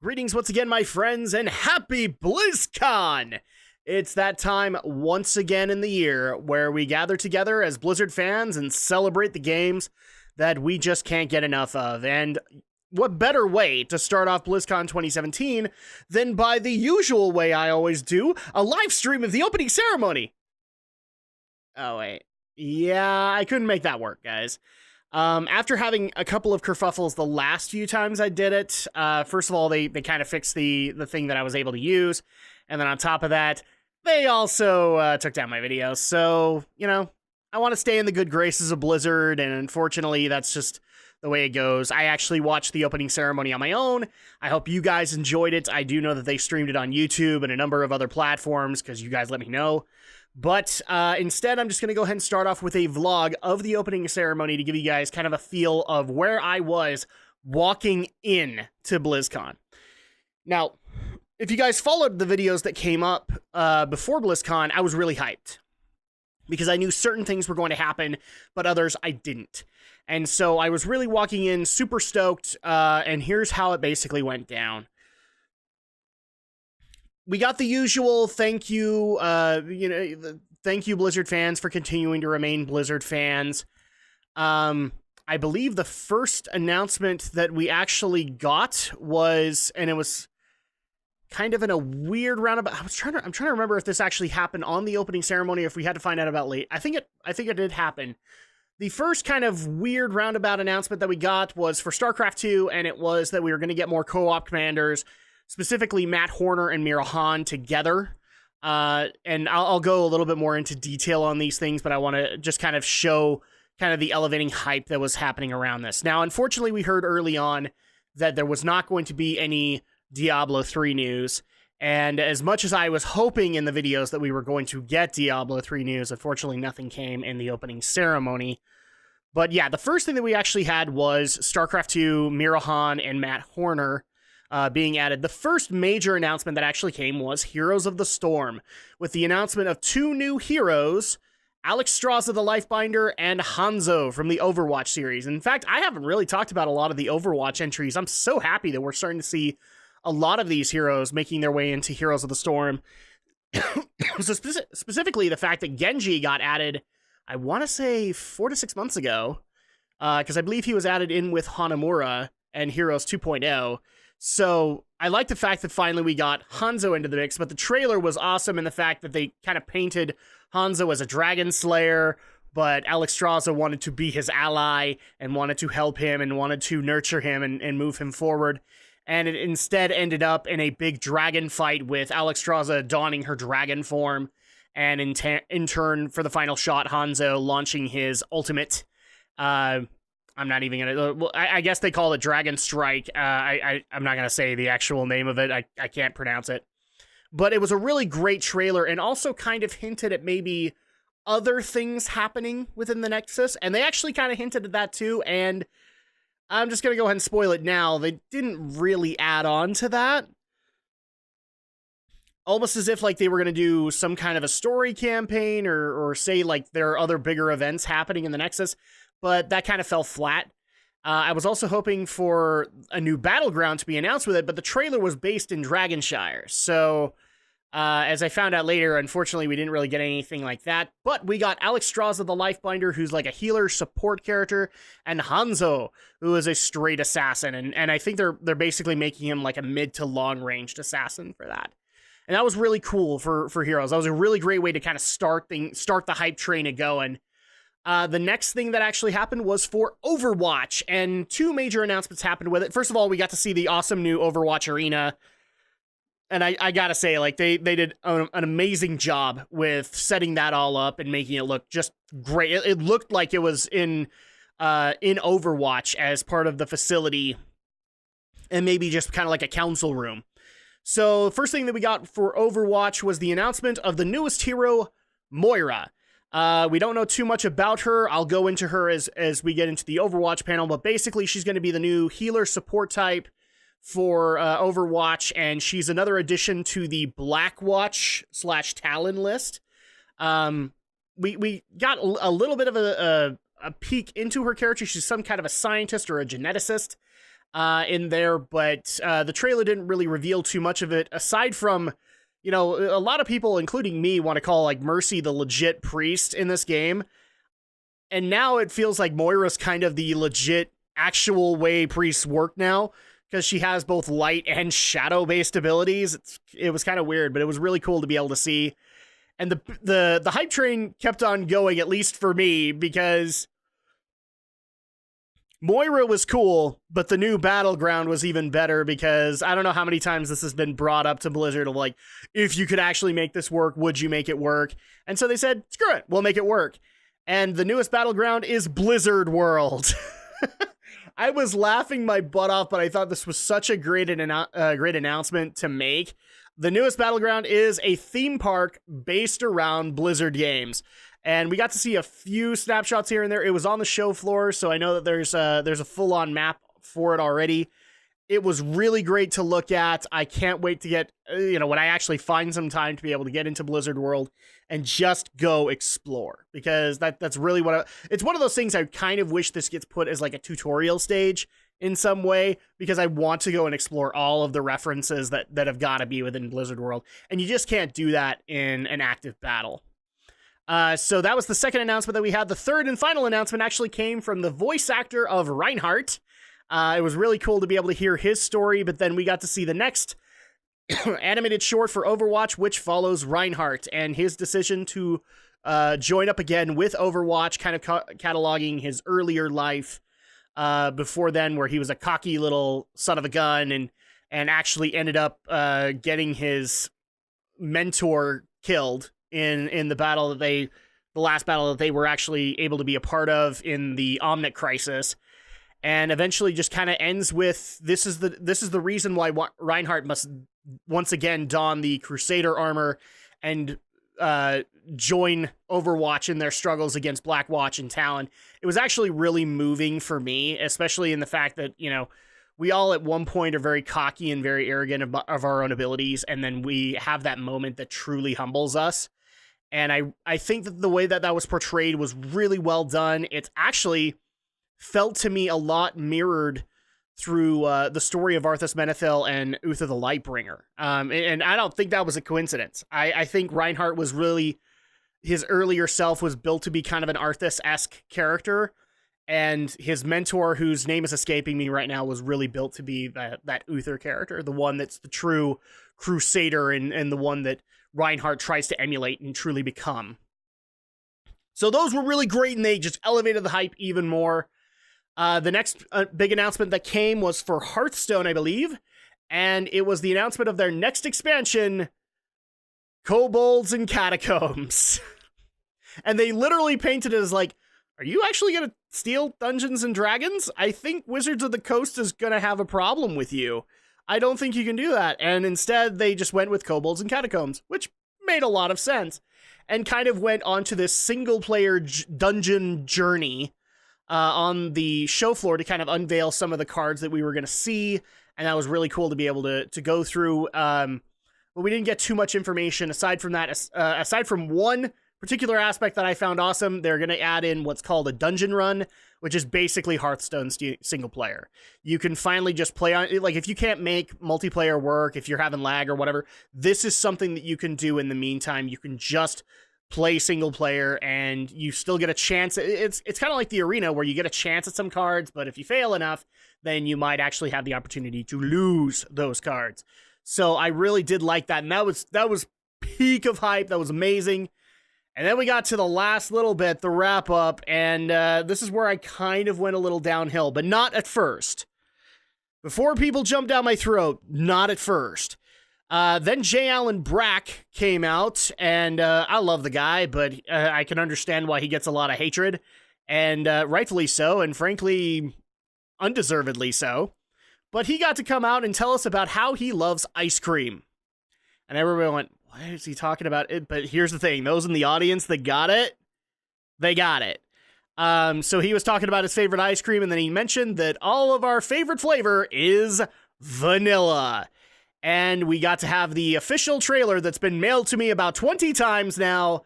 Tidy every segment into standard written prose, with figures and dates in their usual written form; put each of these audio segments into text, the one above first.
Greetings once again, my friends, and happy BlizzCon! It's that time once again in the year where we gather together as Blizzard fans and celebrate the games that we just can't get enough of. And what better way to start off BlizzCon 2017 than by the usual way I always do, a live stream of the opening ceremony? Oh, wait. Yeah, I couldn't make that work, guys. After having a couple of kerfuffles the last few times I did it, first of all, they kind of fixed the thing that I was able to use, and then on top of that, they also took down my videos. So, you know, I want to stay in the good graces of Blizzard, and unfortunately, that's just the way it goes. I actually watched the opening ceremony on my own. I hope you guys enjoyed it. I do know that they streamed it on YouTube and a number of other platforms, because you guys let me know. But instead, I'm just going to go ahead and start off with a vlog of the opening ceremony to give you guys kind of a feel of where I was walking in to BlizzCon. Now, if you guys followed the videos that came up before BlizzCon, I was really hyped, because I knew certain things were going to happen, but others I didn't. And so I was really walking in super stoked, and here's how it basically went down. We got the usual thank you, thank you Blizzard fans for continuing to remain Blizzard fans. I believe the first announcement that we actually got was, and it was kind of in a weird roundabout. I'm trying to remember if this actually happened on the opening ceremony, or if we had to find out about late. I think it did happen. The first kind of weird roundabout announcement that we got was for StarCraft 2, and it was that we were going to get more co-op commanders, specifically Matt Horner and Mira Han together. And I'll go a little bit more into detail on these things, but I want to just kind of show kind of the elevating hype that was happening around this. Now, unfortunately, we heard early on that there was not going to be any Diablo 3 news. And as much as I was hoping in the videos that we were going to get Diablo 3 news, unfortunately, nothing came in the opening ceremony. But yeah, the first thing that we actually had was StarCraft 2, Mira Han, and Matt Horner being added. The first major announcement that actually came was Heroes of the Storm, with the announcement of two new heroes, Alexstrasza the Lifebinder and Hanzo from the Overwatch series. In fact, I haven't really talked about a lot of the Overwatch entries. I'm so happy that we're starting to see a lot of these heroes making their way into Heroes of the Storm. So specifically, the fact that Genji got added, I want to say 4 to 6 months ago, because I believe he was added in with Hanamura and Heroes 2.0. So I like the fact that finally we got Hanzo into the mix, but the trailer was awesome in the fact that they kind of painted Hanzo as a dragon slayer, but Alexstrasza wanted to be his ally and wanted to help him and wanted to nurture him and move him forward. And it instead ended up in a big dragon fight with Alexstrasza donning her dragon form, and in turn, for the final shot, Hanzo launching his ultimate. I'm not even gonna. Well, I guess they call it Dragon Strike. I'm not gonna say the actual name of it. I can't pronounce it. But it was a really great trailer, and also kind of hinted at maybe other things happening within the Nexus, and they actually kind of hinted at that too. And I'm just gonna go ahead and spoil it now. They didn't really add on to that. Almost as if like they were going to do some kind of a story campaign or say like there are other bigger events happening in the Nexus, but that kind of fell flat. I was also hoping for a new battleground to be announced with it, but the trailer was based in Dragonshire. So as I found out later, unfortunately, we didn't really get anything like that, but we got Alexstrasza the Lifebinder, who's like a healer support character, and Hanzo, who is a straight assassin. And I think they're basically making him like a mid to long ranged assassin for that. And that was really cool for Heroes. That was a really great way to kind of start the hype train going. The next thing that actually happened was for Overwatch, and two major announcements happened with it. First of all, we got to see the awesome new Overwatch arena. And I gotta say, like, they did an amazing job with setting that all up and making it look just great. It looked like it was in Overwatch as part of the facility, and maybe just kind of like a council room. So, first thing that we got for Overwatch was the announcement of the newest hero, Moira. We don't know too much about her. I'll go into her as we get into the Overwatch panel, but basically she's going to be the new healer support type for Overwatch, and she's another addition to the Blackwatch / Talon list. We got a little bit of a peek into her character. She's some kind of a scientist or a geneticist. in there, but the trailer didn't really reveal too much of it, aside from, you know, a lot of people, including me, want to call, like, Mercy the legit priest in this game. And now it feels like Moira's kind of the legit, actual way priests work now, because she has both light and shadow-based abilities. It was kind of weird, but it was really cool to be able to see. And the hype train kept on going, at least for me, because Moira was cool, but the new Battleground was even better, because I don't know how many times this has been brought up to Blizzard of, like, if you could actually make this work, would you make it work? And so they said, screw it, we'll make it work. And the newest Battleground is Blizzard World. I was laughing my butt off, but I thought this was such a great announcement to make. The newest Battleground is a theme park based around Blizzard games. And we got to see a few snapshots here and there. It was on the show floor, so I know that there's a full-on map for it already. It was really great to look at. I can't wait to get, when I actually find some time to be able to get into Blizzard World and just go explore, because that's really it's one of those things I kind of wish this gets put as like a tutorial stage in some way, because I want to go and explore all of the references that have got to be within Blizzard World, and you just can't do that in an active battle. So that was the second announcement that we had. The third and final announcement actually came from the voice actor of Reinhardt. It was really cool to be able to hear his story, but then we got to see the next animated short for Overwatch, which follows Reinhardt and his decision to join up again with Overwatch, kind of cataloging his earlier life before then, where he was a cocky little son of a gun and actually ended up getting his mentor killed in the last battle that they were actually able to be a part of in the Omnic Crisis. And eventually just kind of ends with, this is the reason why Reinhardt must once again don the Crusader armor and join Overwatch in their struggles against Blackwatch and Talon. It was actually really moving for me, especially in the fact that, we all at one point are very cocky and very arrogant of our own abilities, and then we have that moment that truly humbles us. And I think that the way that was portrayed was really well done. It's actually felt to me a lot mirrored through the story of Arthas Menethil and Uther the Lightbringer. And I don't think that was a coincidence. I think Reinhardt was really, his earlier self was built to be kind of an Arthas-esque character, and his mentor, whose name is escaping me right now, was really built to be that Uther character, the one that's the true Crusader and the one that Reinhardt tries to emulate and truly become. So those were really great, and they just elevated the hype even more. The next big announcement that came was for Hearthstone, I believe, and it was the announcement of their next expansion, Kobolds and Catacombs. And they literally painted it as like, are you actually going to steal Dungeons and Dragons? I think Wizards of the Coast is going to have a problem with you. I don't think you can do that. And instead, they just went with Kobolds and Catacombs, which made a lot of sense, and kind of went onto this single-player dungeon journey on the show floor to kind of unveil some of the cards that we were going to see, and that was really cool to be able to go through. But we didn't get too much information aside from that. Aside from one particular aspect that I found awesome, they're going to add in what's called a dungeon run, which is basically Hearthstone single player. You can finally just play on, like, if you can't make multiplayer work, if you're having lag or whatever, this is something that you can do in the meantime. You can just play single player and you still get a chance. It's kind of like the arena where you get a chance at some cards, but if you fail enough, then you might actually have the opportunity to lose those cards. So I really did like that, and that was peak of hype. That was amazing. And then we got to the last little bit, the wrap up, and this is where I kind of went a little downhill, but not at first. Before people jump down my throat, not at first. Then J. Allen Brack came out, and I love the guy, but I can understand why he gets a lot of hatred, and rightfully so, and frankly, undeservedly so. But he got to come out and tell us about how he loves ice cream. And everybody went, what is he talking about? But here's the thing, those in the audience that got it, they got it. So he was talking about his favorite ice cream, and then he mentioned that all of our favorite flavor is vanilla. And we got to have the official trailer that's been mailed to me about 20 times now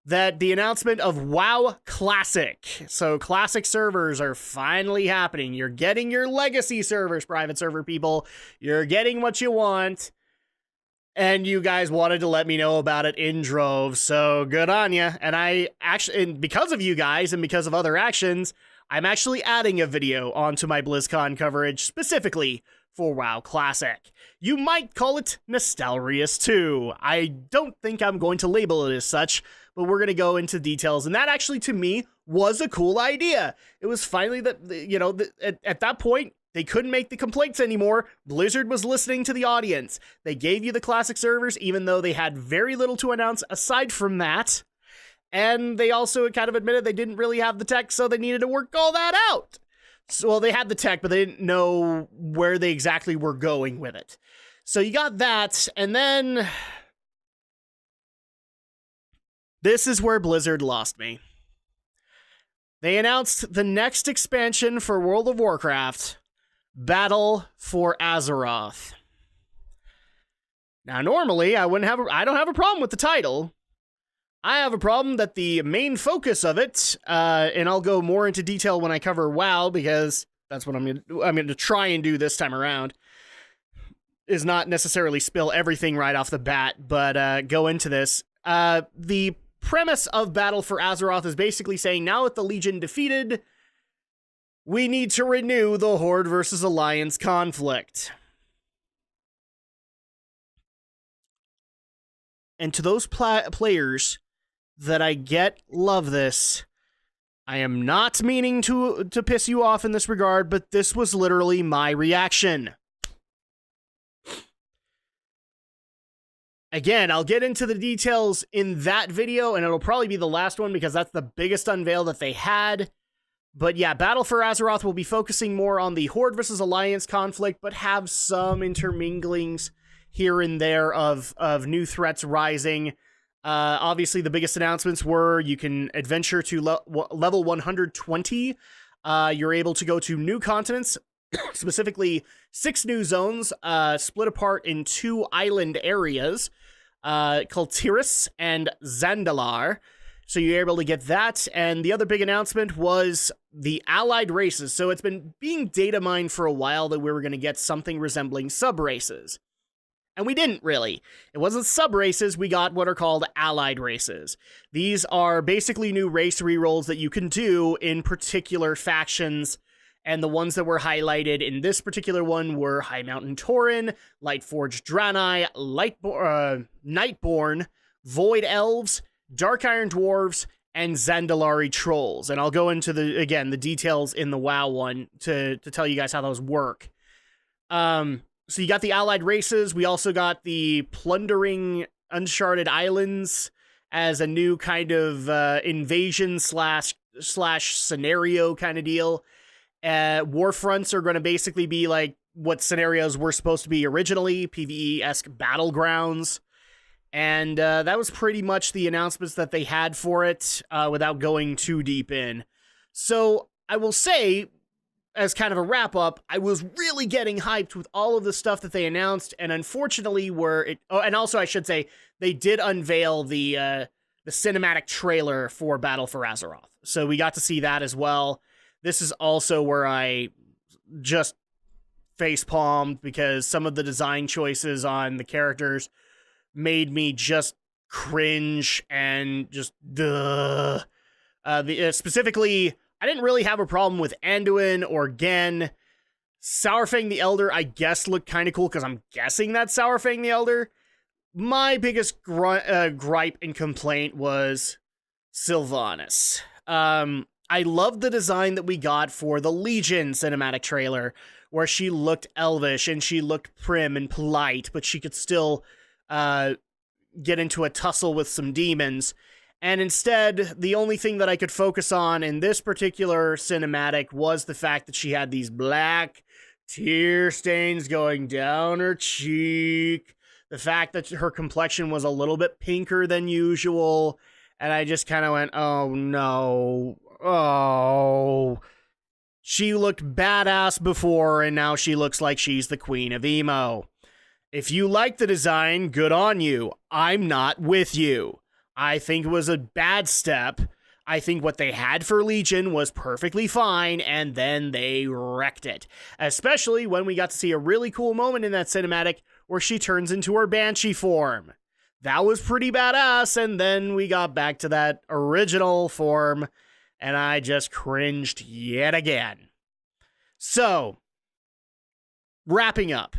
that the announcement of WoW Classic. So Classic servers are finally happening. You're getting your legacy servers, private server people. You're getting what you want. And you guys wanted to let me know about it in droves, so good on ya. And and because of you guys and because of other actions, I'm actually adding a video onto my BlizzCon coverage specifically for WoW Classic. You might call it Nostalrious too. I don't think I'm going to label it as such, but we're going to go into details. And that actually, to me, was a cool idea. It was finally that, you know, at that point, they couldn't make the complaints anymore. Blizzard was listening to the audience. They gave you the classic servers, even though they had very little to announce aside from that. And they also kind of admitted they didn't really have the tech, so they needed to work all that out. So, well, they had the tech, but they didn't know where they exactly were going with it. So you got that, and then this is where Blizzard lost me. They announced the next expansion for World of Warcraft, Battle for Azeroth. Now, normally, I don't have a problem with the title. I have a problem that the main focus of it, and I'll go more into detail when I cover WoW, because that's what I'm going to try and do this time around, is not necessarily spill everything right off the bat, but go into this. The premise of Battle for Azeroth is basically saying, now with the Legion defeated, we need to renew the Horde versus Alliance conflict. And to those players that I get love this, I am not meaning to piss you off in this regard, but this was literally my reaction. Again, I'll get into the details in that video, and it'll probably be the last one because that's the biggest unveil that they had. But yeah, Battle for Azeroth will be focusing more on the Horde versus Alliance conflict, but have some interminglings here and there of new threats rising. Obviously, the biggest announcements were you can adventure to level 120. You're able to go to new continents, specifically 6 new zones, split apart in 2 island areas, called Tiris and Zandalar. So you're able to get that, and the other big announcement was the allied races. So it's been being data mined for a while that we were going to get something resembling sub-races. And we didn't really. It wasn't sub-races, we got what are called allied races. These are basically new race rerolls that you can do in particular factions, and the ones that were highlighted in this particular one were High Mountain Tauren, Lightforged Draenei, Nightborn, Void Elves, Dark Iron Dwarves, and Zandalari Trolls. And I'll go into the details in the WoW one to tell you guys how those work. So you got the allied races. We also got the Plundering Uncharted Islands as a new kind of invasion slash scenario kind of deal. Warfronts are going to basically be like what scenarios were supposed to be originally, PvE-esque battlegrounds. And that was pretty much the announcements that they had for it, without going too deep in. So I will say, as kind of a wrap-up, I was really getting hyped with all of the stuff that they announced, and unfortunately and also I should say, they did unveil the cinematic trailer for Battle for Azeroth. So we got to see that as well. This is also where I just facepalmed, because some of the design choices on the characters made me just cringe and just specifically, I didn't really have a problem with Anduin or Gen. Sourfang the Elder, I guess, looked kind of cool because I'm guessing that's Sourfang the Elder. My biggest gripe and complaint was Sylvanas. I loved the design that we got for the Legion cinematic trailer, where she looked elvish and she looked prim and polite, but she could still get into a tussle with some demons. And instead, the only thing that I could focus on in this particular cinematic was the fact that she had these black tear stains going down her cheek, the fact that her complexion was a little bit pinker than usual, and I just kind of went, oh no, oh. She looked badass before, and now she looks like she's the queen of emo. If you like the design, good on you. I'm not with you. I think it was a bad step. I think what they had for Legion was perfectly fine, and then they wrecked it. Especially when we got to see a really cool moment in that cinematic where she turns into her Banshee form. That was pretty badass, and then we got back to that original form, and I just cringed yet again. So, wrapping up.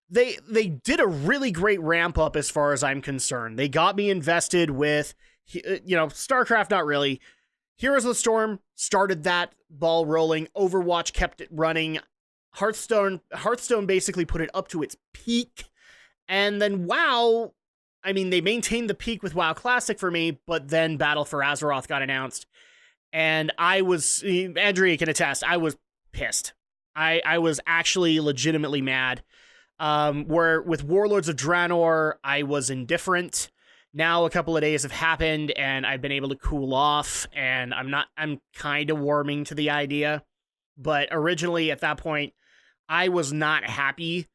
They did a really great ramp up as far as I'm concerned. They got me invested with, StarCraft, not really. Heroes of the Storm started that ball rolling. Overwatch kept it running. Hearthstone basically put it up to its peak. And then WoW, I mean, they maintained the peak with WoW Classic for me, but then Battle for Azeroth got announced. And Andrea can attest, I was pissed. I was actually legitimately mad. Where with Warlords of Draenor, I was indifferent. Now a couple of days have happened and I've been able to cool off, and I'm kind of warming to the idea. But originally at that point, I was not happy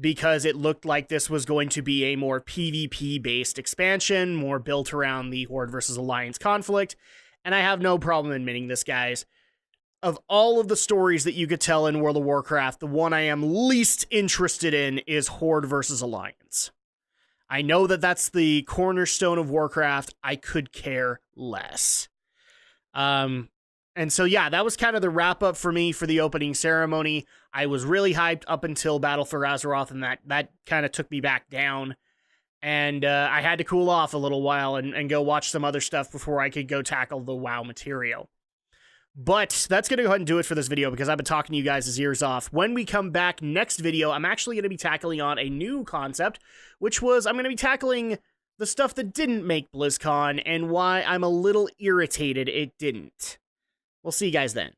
because it looked like this was going to be a more PvP based expansion, more built around the Horde versus Alliance conflict. And I have no problem admitting this, guys. Of all of the stories that you could tell in World of Warcraft, the one I am least interested in is Horde versus Alliance. I know that that's the cornerstone of Warcraft. I could care less. And so, yeah, that was kind of the wrap up for me for the opening ceremony. I was really hyped up until Battle for Azeroth, and that kind of took me back down. And I had to cool off a little while and go watch some other stuff before I could go tackle the WoW material. But that's going to go ahead and do it for this video because I've been talking to you guys' ears off. When we come back next video, I'm actually going to be tackling on a new concept, which was I'm going to be tackling the stuff that didn't make BlizzCon and why I'm a little irritated it didn't. We'll see you guys then.